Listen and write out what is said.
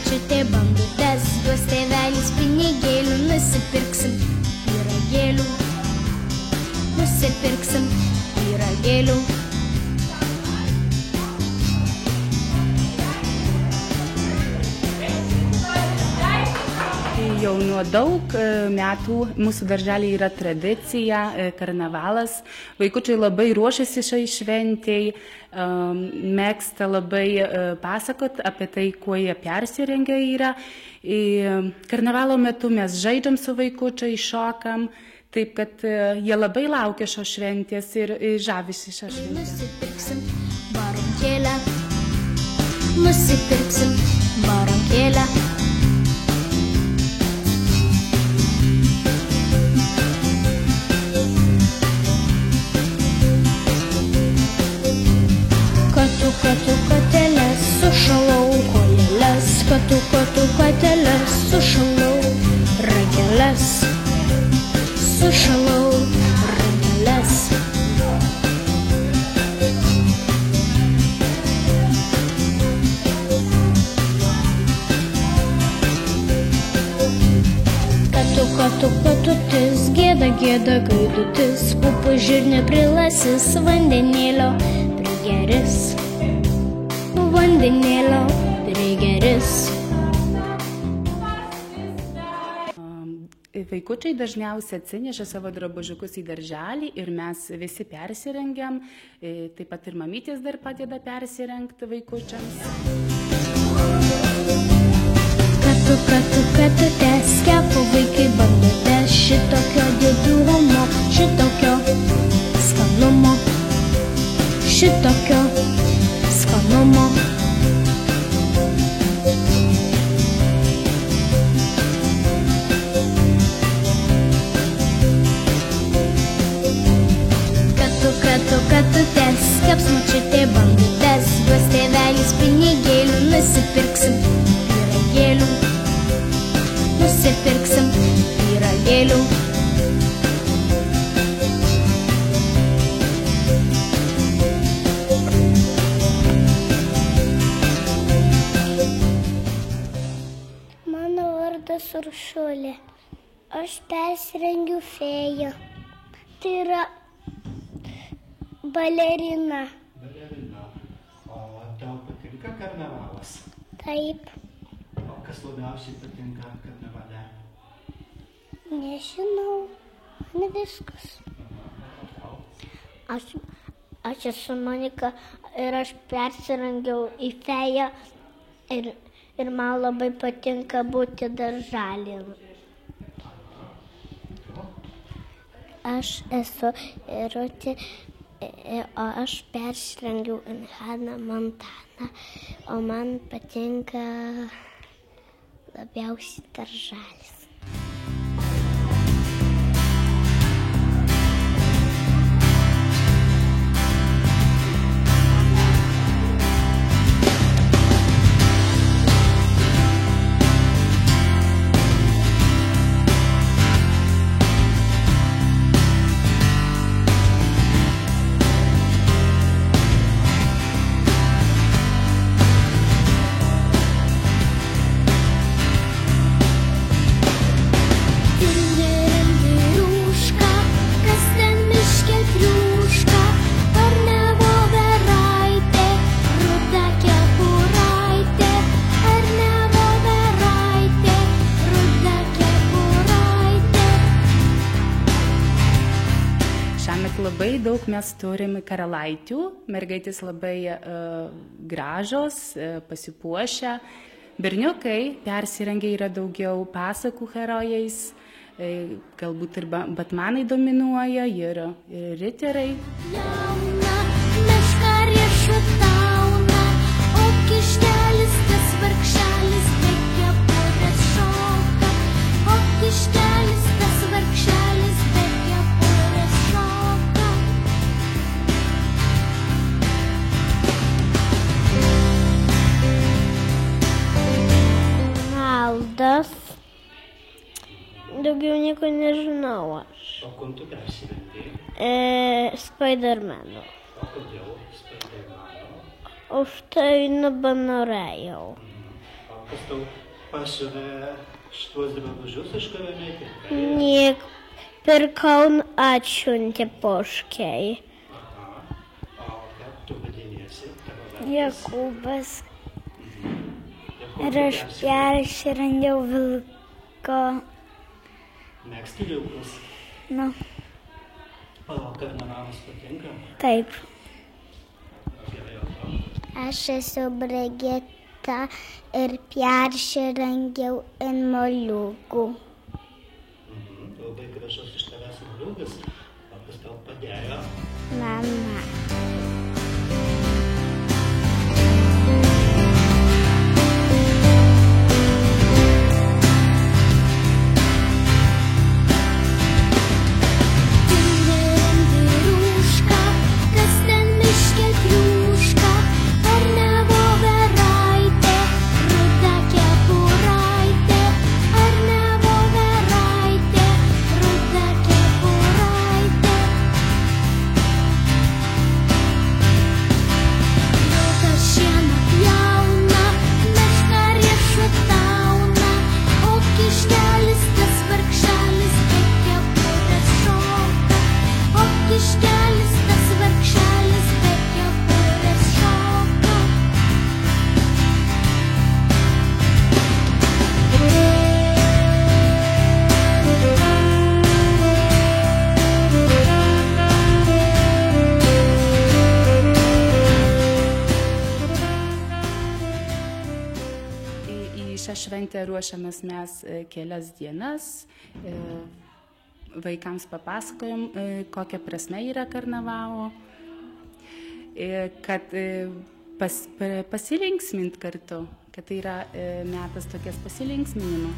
močiutė bambutes, duos tėvelis pinigėlių, nusipirksim pyragėlių, nusipirksim pyragėlių. Jau nuo daug metų mūsų darželį yra tradicija, karnavalas. Vaikučiai labai ruošiasi šiai šventėjai, mėgsta labai pasakot apie tai, kuo jie persirengę yra. Karnavalo metu mes žaidžiam su vaikučiai, šokam, taip kad jie labai laukia šios šventės ir žavisi šią šventę. Nusipirksim baronkėlę, nusipirksim baronkėlę. Katu katelės, sušalau kojelės, katu katelės, sušalau rageles, sušalau rageles. Katutis, gėda gaidutis, pupu žirnė prilasis, vandenėlio prigeris, vandenėlio prigeris. Vaikučiai dažniausiai atsineša savo drabužiukus į darželį ir mes visi persirengiam, taip pat ir mamytės dar padeda persirengti vaikučiams. Katutės, kepa vaikai bandutės, šitokio didumo, šitokio skanumo, šitokio skanumo. Katutės, keps močiutė bandutės, duos tėvelis pinigėlių, nusipirksim pyragėlių, nusipirksim pyragėlių. Mano vardas Uršulė. Aš persirengiu fėją. Tai yra balerina. Balerina. O tau patinka karnavalas? Taip. O kas labiausiai patinka karnavale? Nežinau. Man viskas. Aš esu Monika ir aš persirengiau į fėją ir man labai patinka būti darželį. Aš esu Irutė. O aš persirengiau Haną Montaną, o man patinka labiausiai darželis. Labai daug mes turim karalaitių, mergaitės labai gražios, pasipuošę. Berniukai persirengia yra daugiau pasakų herojais, galbūt ir batmanai dominuoja, ir riteriai. Jauna meška riešutauna, o kiškelis tas vargšelis be kepurės šoka, o kiškelis tas vargšelis be kepurės šoka. Maldas. Daugiau nieko nežinau aš. O kuo tu persirengi? Spidermanu. O kodėl Spidermanu? Už tai nebenorėjau. O kas tau pasiuvė šituos drabužius iš Karanaitė? Niek pirkau atsiuntė poškiai. Aha. O kaip tu vadiniesi? Jokūbas. Ko Ir tu aš persirengiau vilko. Mėgsti vilkus? Nu, O karnavalas patinka? taip. Gerai, o tau? Aš esu Brigita ir persirengiau ant moliūgų. Labai gražus iš tavęs moliūgas. O kas tau padėjo? Mama. Šią šventę ruošiamės mes kelias dienas, vaikams papasakojom, kokia prasme yra karnavalo, kad pasilinksmint kartu, kad tai yra metas tokias pasilinksminimo.